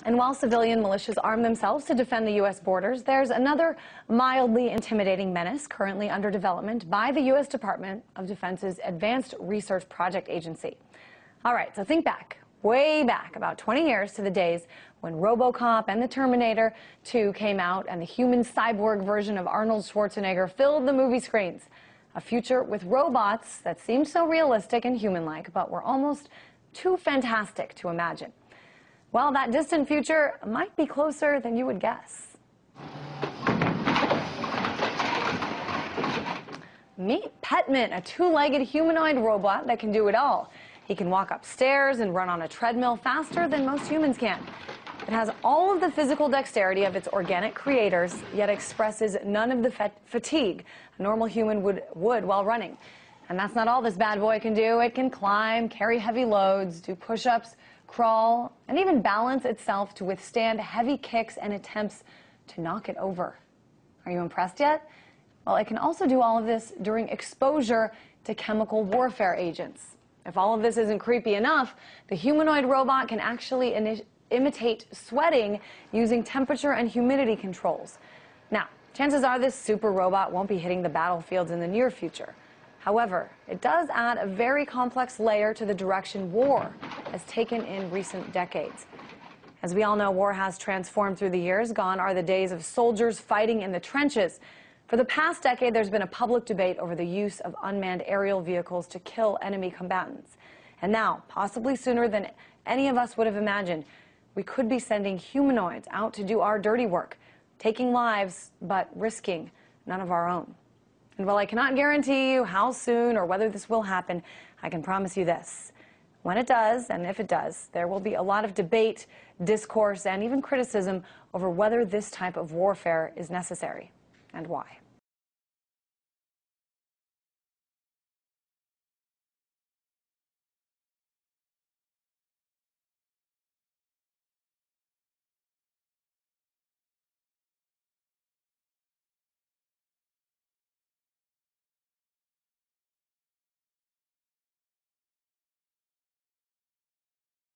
And while civilian militias arm themselves to defend the U.S. borders, there's another mildly intimidating menace currently under development by the U.S. Department of Defense's Advanced Research Project Agency. All right, so think back, way back, about 20 years to the days when RoboCop and the Terminator 2 came out and the human cyborg version of Arnold Schwarzenegger filled the movie screens. A future with robots that seemed so realistic and human-like, but were almost too fantastic to imagine. Well, that distant future might be closer than you would guess. Meet Petman, a two-legged humanoid robot that can do it all. He can walk upstairs and run on a treadmill faster than most humans can. It has all of the physical dexterity of its organic creators, yet expresses none of the fatigue a normal human would while running. And that's not all this bad boy can do. It can climb, carry heavy loads, do push-ups, crawl, and even balance itself to withstand heavy kicks and attempts to knock it over. Are you impressed yet? Well, it can also do all of this during exposure to chemical warfare agents. If all of this isn't creepy enough, the humanoid robot can actually imitate sweating using temperature and humidity controls. Now, chances are this super robot won't be hitting the battlefields in the near future. However, it does add a very complex layer to the direction war has taken in recent decades. As we all know, war has transformed through the years. Gone are the days of soldiers fighting in the trenches. For the past decade, there's been a public debate over the use of unmanned aerial vehicles to kill enemy combatants. And now, possibly sooner than any of us would have imagined, we could be sending humanoids out to do our dirty work, taking lives, but risking none of our own. And while I cannot guarantee you how soon or whether this will happen, I can promise you this. When it does, and if it does, there will be a lot of debate, discourse, and even criticism over whether this type of warfare is necessary and why.